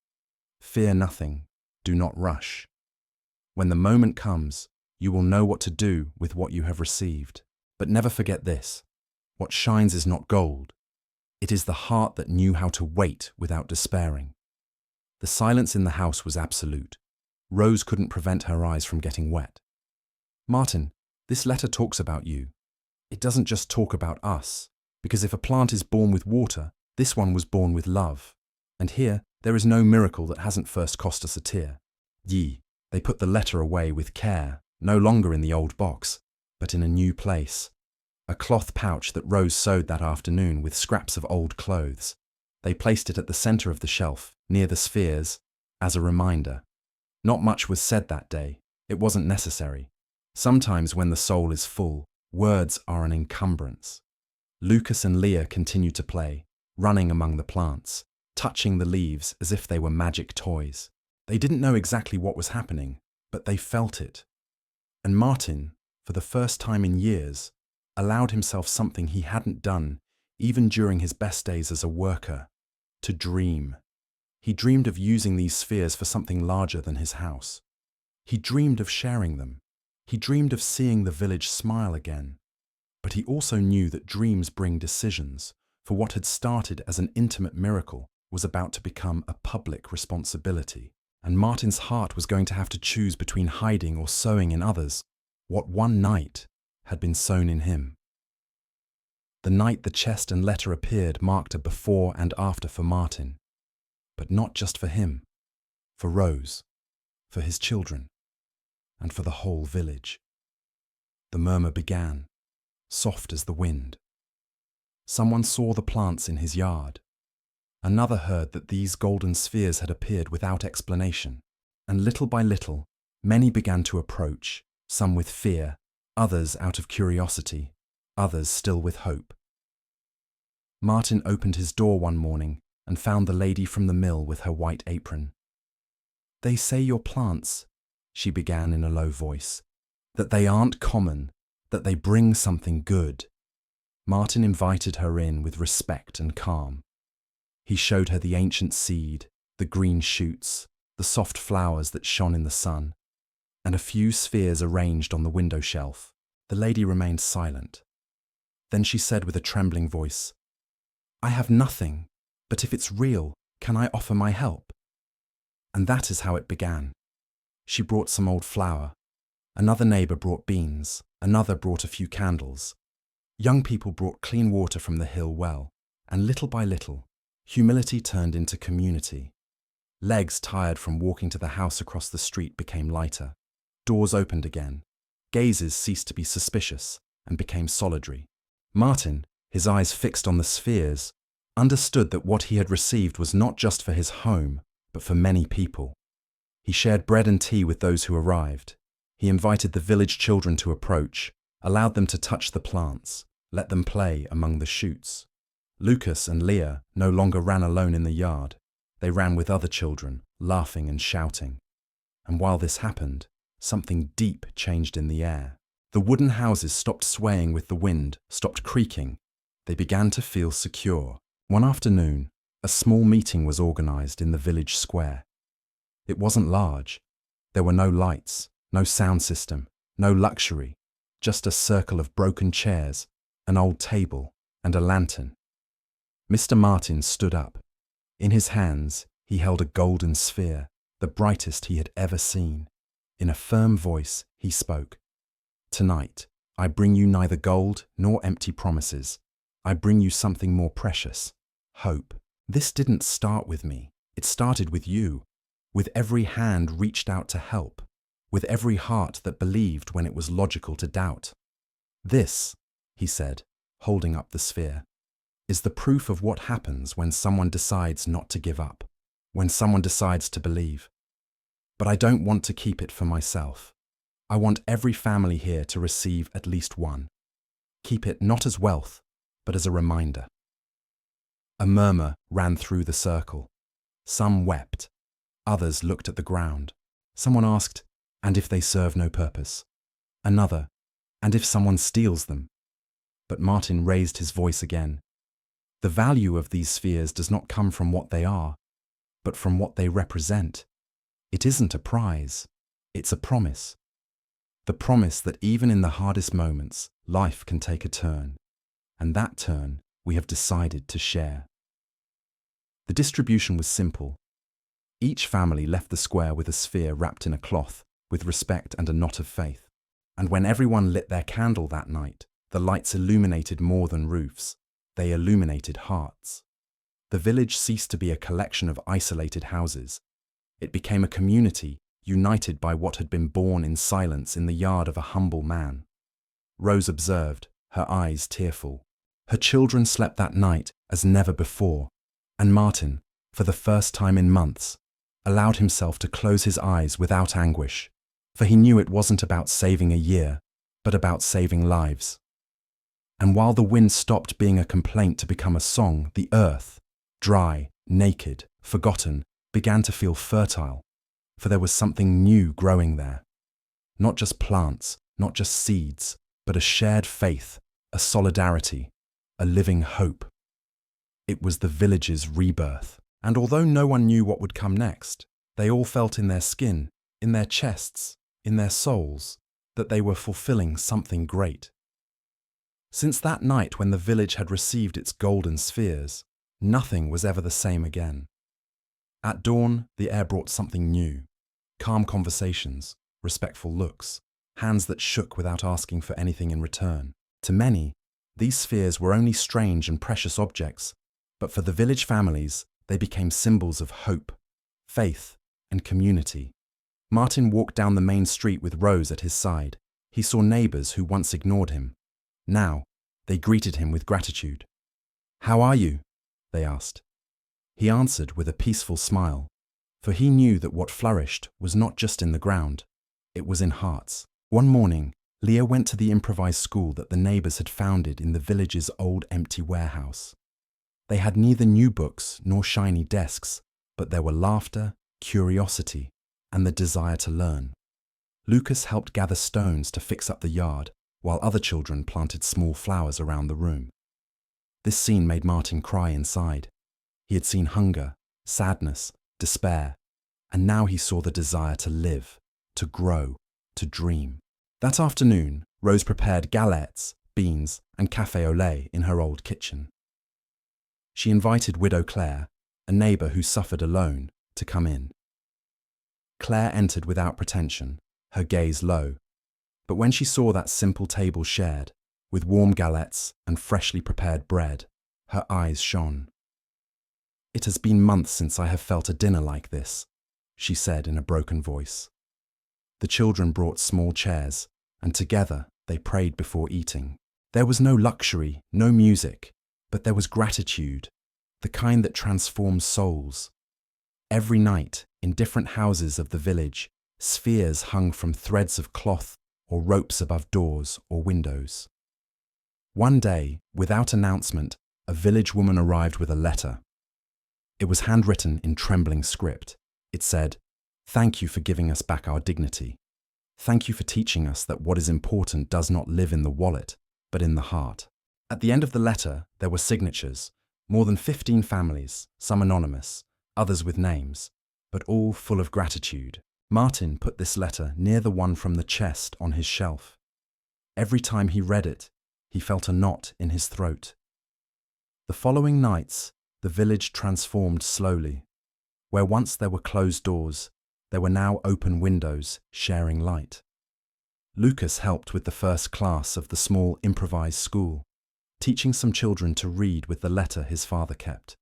Fear nothing. Do not rush. When the moment comes, you will know what to do with what you have received. But never forget this: what shines is not gold. It is the heart that knew how to wait without despairing." The silence in the house was absolute. Rose couldn't prevent her eyes from getting wet. "Martin, this letter talks about you. It doesn't just talk about us, because if a plant is born with water, this one was born with love. And here, there is no miracle that hasn't first cost us a tear." They put the letter away with care, no longer in the old box, but in a new place. A cloth pouch that Rose sewed that afternoon with scraps of old clothes. They placed it at the center of the shelf, near the spheres, as a reminder. Not much was said that day. It wasn't necessary. Sometimes when the soul is full, words are an encumbrance. Lucas and Leah continued to play, running among the plants, touching the leaves as if they were magic toys. They didn't know exactly what was happening, but they felt it. And Martin, for the first time in years, allowed himself something he hadn't done even during his best days as a worker: to dream. He dreamed of using these spheres for something larger than his house. He dreamed of sharing them. He dreamed of seeing the village smile again. But he also knew that dreams bring decisions, for what had started as an intimate miracle was about to become a public responsibility. And Martin's heart was going to have to choose between hiding or sowing in others what one night had been sown in him. The night the chest and letter appeared marked a before and after for Martin. But not just for him, for Rose, for his children, and for the whole village. The murmur began, soft as the wind. Someone saw the plants in his yard. Another heard that these golden spheres had appeared without explanation, and little by little, many began to approach, some with fear, others out of curiosity, others still with hope. Martin opened his door one morning and found the lady from the mill with her white apron. "They say your plants," she began in a low voice, "that they aren't common, that they bring something good." Martin invited her in with respect and calm. He showed her the ancient seed, the green shoots, the soft flowers that shone in the sun, and a few spheres arranged on the window shelf. The lady remained silent. Then she said with a trembling voice, "I have nothing, but if it's real, can I offer my help?" And that is how it began. She brought some old flour. Another neighbour brought beans. Another brought a few candles. Young people brought clean water from the hill well, and little by little, humility turned into community. Legs tired from walking to the house across the street became lighter. Doors opened again. Gazes ceased to be suspicious and became solitary. Martin, his eyes fixed on the spheres, understood that what he had received was not just for his home, but for many people. He shared bread and tea with those who arrived. He invited the village children to approach, allowed them to touch the plants, let them play among the shoots. Lucas and Leah no longer ran alone in the yard. They ran with other children, laughing and shouting. And while this happened, something deep changed in the air. The wooden houses stopped swaying with the wind, stopped creaking. They began to feel secure. One afternoon, a small meeting was organized in the village square. It wasn't large. There were no lights, no sound system, no luxury, just a circle of broken chairs, an old table, and a lantern. Mr. Martin stood up. In his hands, he held a golden sphere, the brightest he had ever seen. In a firm voice, he spoke. "Tonight, I bring you neither gold nor empty promises. I bring you something more precious, hope. This didn't start with me. It started with you, with every hand reached out to help, with every heart that believed when it was logical to doubt. This," he said, holding up the sphere, "is the proof of what happens when someone decides not to give up, when someone decides to believe. But I don't want to keep it for myself. I want every family here to receive at least one. Keep it not as wealth, but as a reminder." A murmur ran through the circle. Some wept. Others looked at the ground. Someone asked, "And if they serve no purpose?" Another, "And if someone steals them?" But Martin raised his voice again. "The value of these spheres does not come from what they are, but from what they represent. It isn't a prize, it's a promise. The promise that even in the hardest moments, life can take a turn. And that turn we have decided to share." The distribution was simple. Each family left the square with a sphere wrapped in a cloth, with respect and a knot of faith. And when everyone lit their candle that night, the lights illuminated more than roofs. They illuminated hearts. The village ceased to be a collection of isolated houses. It became a community united by what had been born in silence in the yard of a humble man. Rose observed, her eyes tearful. Her children slept that night as never before, and Martin, for the first time in months, allowed himself to close his eyes without anguish, for he knew it wasn't about saving a year, but about saving lives. And while the wind stopped being a complaint to become a song, the earth, dry, naked, forgotten, began to feel fertile, for there was something new growing there. Not just plants, not just seeds, but a shared faith, a solidarity, a living hope. It was the village's rebirth, and although no one knew what would come next, they all felt in their skin, in their chests, in their souls, that they were fulfilling something great. Since that night when the village had received its golden spheres, nothing was ever the same again. At dawn, the air brought something new: calm conversations, respectful looks, hands that shook without asking for anything in return. To many, these spheres were only strange and precious objects, but for the village families, they became symbols of hope, faith, and community. Martin walked down the main street with Rose at his side. He saw neighbors who once ignored him. Now, they greeted him with gratitude. "How are you?" they asked. He answered with a peaceful smile, for he knew that what flourished was not just in the ground, it was in hearts. One morning, Leah went to the improvised school that the neighbors had founded in the village's old empty warehouse. They had neither new books nor shiny desks, but there were laughter, curiosity, and the desire to learn. Lucas helped gather stones to fix up the yard, while other children planted small flowers around the room. This scene made Martin cry inside. He had seen hunger, sadness, despair, and now he saw the desire to live, to grow, to dream. That afternoon, Rose prepared galettes, beans, and café au lait in her old kitchen. She invited Widow Claire, a neighbor who suffered alone, to come in. Claire entered without pretension, her gaze low, but when she saw that simple table shared, with warm galettes and freshly prepared bread, her eyes shone. "It has been months since I have felt a dinner like this," she said in a broken voice. The children brought small chairs, and together they prayed before eating. There was no luxury, no music, but there was gratitude, the kind that transforms souls. Every night, in different houses of the village, spheres hung from threads of cloth or ropes above doors or windows. One day, without announcement, a village woman arrived with a letter. It was handwritten in trembling script. It said, "Thank you for giving us back our dignity. Thank you for teaching us that what is important does not live in the wallet, but in the heart." At the end of the letter, there were signatures, more than 15 families, some anonymous, others with names, but all full of gratitude. Martin put this letter near the one from the chest on his shelf. Every time he read it, he felt a knot in his throat. The following nights, the village transformed slowly. Where once there were closed doors, there were now open windows sharing light. Lucas helped with the first class of the small improvised school, teaching some children to read with the letter his father kept.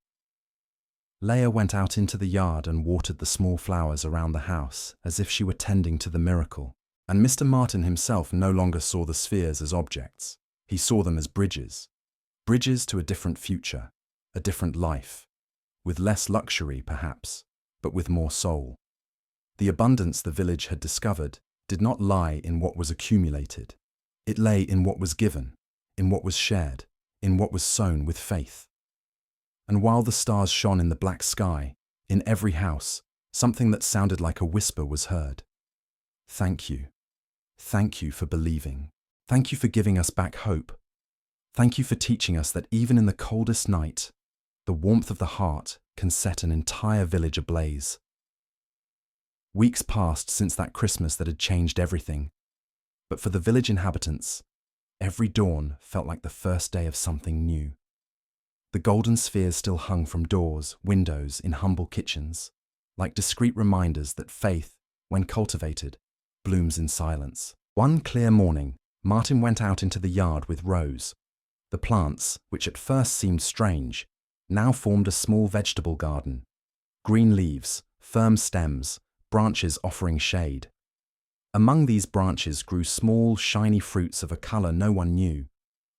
Leah went out into the yard and watered the small flowers around the house as if she were tending to the miracle. And Mr. Martin himself no longer saw the spheres as objects. He saw them as bridges. Bridges to a different future, a different life, with less luxury perhaps, but with more soul. The abundance the village had discovered did not lie in what was accumulated. It lay in what was given, in what was shared, in what was sown with faith. And while the stars shone in the black sky, in every house, something that sounded like a whisper was heard. "Thank you. Thank you for believing. Thank you for giving us back hope. Thank you for teaching us that even in the coldest night, the warmth of the heart can set an entire village ablaze." Weeks passed since that Christmas that had changed everything, but for the village inhabitants, every dawn felt like the first day of something new. The golden spheres still hung from doors, windows, in humble kitchens, like discreet reminders that faith, when cultivated, blooms in silence. One clear morning, Martin went out into the yard with Rose. The plants, which at first seemed strange, now formed a small vegetable garden. Green leaves, firm stems, branches offering shade. Among these branches grew small, shiny fruits of a colour no one knew,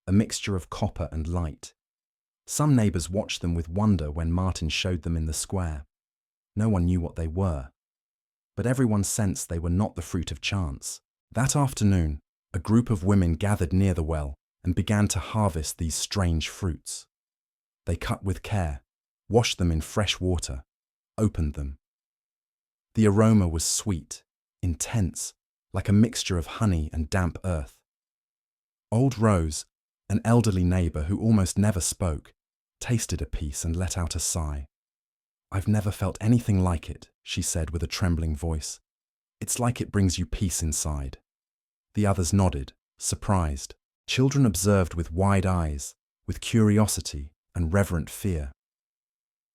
a mixture of copper and light. Some neighbours watched them with wonder when Martin showed them in the square. No one knew what they were, but everyone sensed they were not the fruit of chance. That afternoon, a group of women gathered near the well and began to harvest these strange fruits. They cut with care, washed them in fresh water, opened them. The aroma was sweet, intense, like a mixture of honey and damp earth. Old Rose, an elderly neighbour who almost never spoke, tasted a piece and let out a sigh. "I've never felt anything like it," she said with a trembling voice. "It's like it brings you peace inside." The others nodded, surprised. Children observed with wide eyes, with curiosity and reverent fear.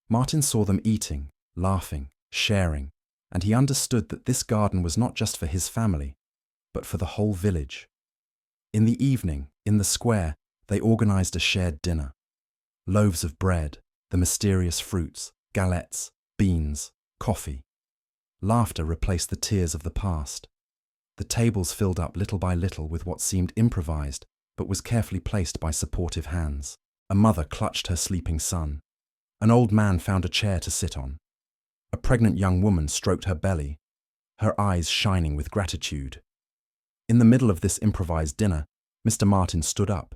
Martin saw them eating, laughing, sharing, and he understood that this garden was not just for his family, but for the whole village. In the evening, in the square, they organized a shared dinner. Loaves of bread, the mysterious fruits, galettes, beans, coffee. Laughter replaced the tears of the past. The tables filled up little by little with what seemed improvised, but was carefully placed by supportive hands. A mother clutched her sleeping son. An old man found a chair to sit on. A pregnant young woman stroked her belly, her eyes shining with gratitude. In the middle of this improvised dinner, Mr. Martin stood up.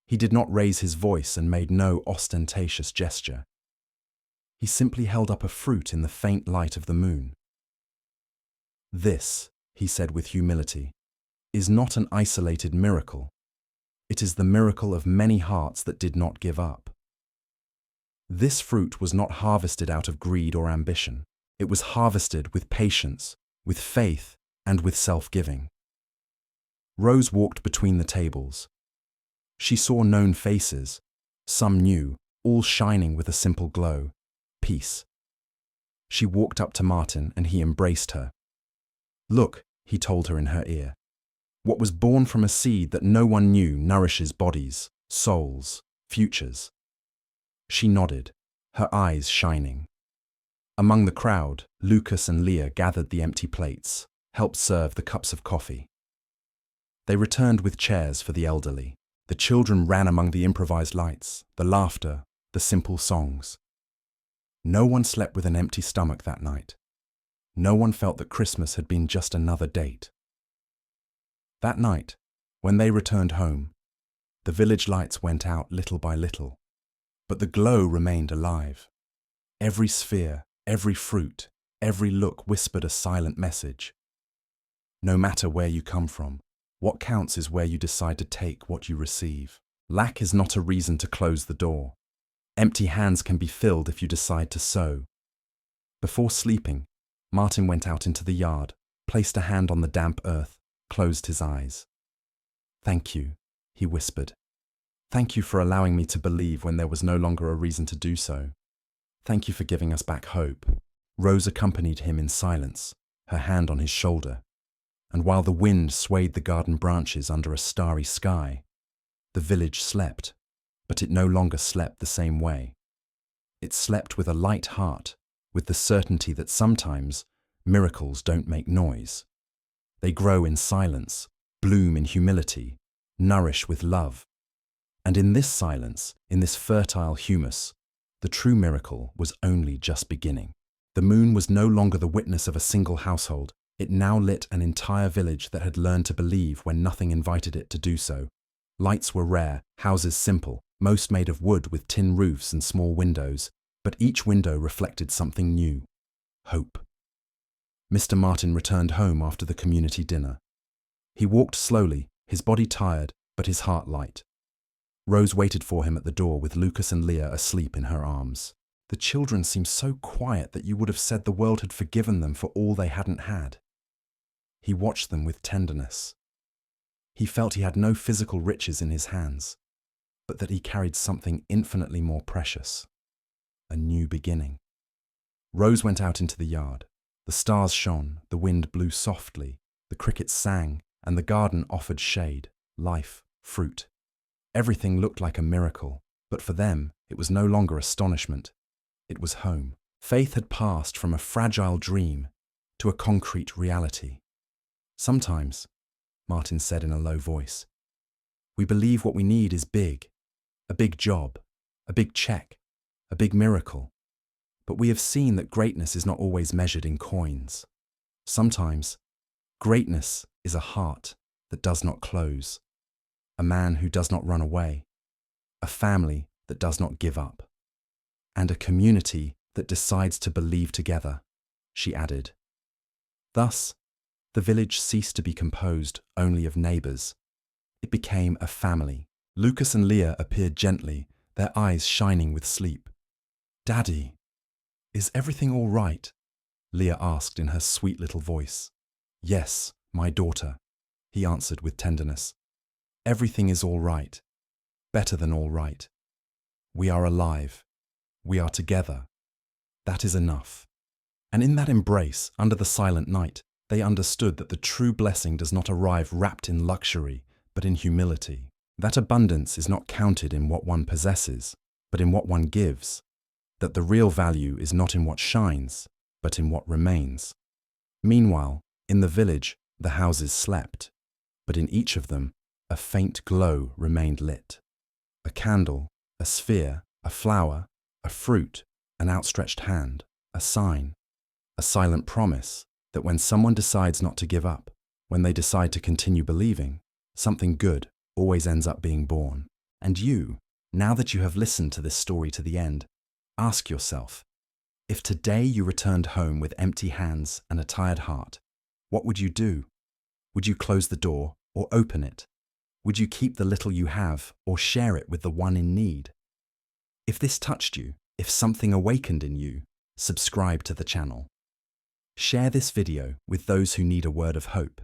He did not raise his voice and made no ostentatious gesture. He simply held up a fruit in the faint light of the moon. "This," he said with humility, "is not an isolated miracle. It is the miracle of many hearts that did not give up." This fruit was not harvested out of greed or ambition. It was harvested with patience, with faith, and with self-giving. Rose walked between the tables. She saw known faces, some new, all shining with a simple glow, peace. She walked up to Martin and he embraced her. "Look," he told her in her ear, "what was born from a seed that no one knew nourishes bodies, souls, futures." She nodded, her eyes shining. Among the crowd, Lucas and Leah gathered the empty plates, helped serve the cups of coffee. They returned with chairs for the elderly. The children ran among the improvised lights, the laughter, the simple songs. No one slept with an empty stomach that night. No one felt that Christmas had been just another date. That night, when they returned home, the village lights went out little by little, but the glow remained alive. Every sphere, every fruit, every look whispered a silent message. No matter where you come from, what counts is where you decide to take what you receive. Lack is not a reason to close the door. Empty hands can be filled if you decide to sow. Before sleeping, Martin went out into the yard, placed a hand on the damp earth, closed his eyes. "Thank you," he whispered. "Thank you for allowing me to believe when there was no longer a reason to do so. Thank you for giving us back hope." Rose accompanied him in silence, her hand on his shoulder. And while the wind swayed the garden branches under a starry sky, the village slept, but it no longer slept the same way. It slept with a light heart, with the certainty that sometimes miracles don't make noise. They grow in silence, bloom in humility, nourish with love. And in this silence, in this fertile humus, the true miracle was only just beginning. The moon was no longer the witness of a single household. It now lit an entire village that had learned to believe when nothing invited it to do so. Lights were rare, houses simple, most made of wood with tin roofs and small windows, but each window reflected something new: hope. Mr. Martin returned home after the community dinner. He walked slowly, his body tired, but his heart light. Rose waited for him at the door with Lucas and Leah asleep in her arms. The children seemed so quiet that you would have said the world had forgiven them for all they hadn't had. He watched them with tenderness. He felt he had no physical riches in his hands, but that he carried something infinitely more precious: a new beginning. Rose went out into the yard. The stars shone, the wind blew softly, the crickets sang, and the garden offered shade, life, fruit. Everything looked like a miracle, but for them it was no longer astonishment. It was home. Faith had passed from a fragile dream to a concrete reality. "Sometimes," Martin said in a low voice, "we believe what we need is big, a big job, a big check, a big miracle. But we have seen that greatness is not always measured in coins. Sometimes, greatness is a heart that does not close, a man who does not run away, a family that does not give up." and a community that decides to believe together, she added. Thus, the village ceased to be composed only of neighbors. It became a family. Lucas and Leah appeared gently, their eyes shining with sleep. "Daddy, is everything all right?" Leah asked in her sweet little voice. "Yes, my daughter," he answered with tenderness. "Everything is all right. Better than all right. We are alive. We are together. That is enough." And in that embrace, under the silent night, they understood that the true blessing does not arrive wrapped in luxury, but in humility. That abundance is not counted in what one possesses, but in what one gives. That the real value is not in what shines, but in what remains. Meanwhile, in the village, the houses slept, but in each of them, a faint glow remained lit. A candle, a sphere, a flower, a fruit, an outstretched hand, a sign, a silent promise that when someone decides not to give up, when they decide to continue believing, something good always ends up being born. And you, now that you have listened to this story to the end, ask yourself, if today you returned home with empty hands and a tired heart, what would you do? Would you close the door or open it? Would you keep the little you have or share it with the one in need? If this touched you, if something awakened in you, subscribe to the channel. Share this video with those who need a word of hope,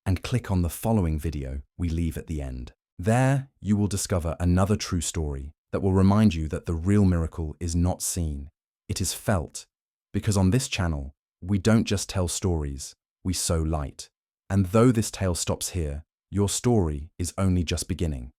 and click on the following video we leave at the end. There, you will discover another true story that will remind you that the real miracle is not seen, it is felt, because on this channel, we don't just tell stories, we sow light. And though this tale stops here, your story is only just beginning.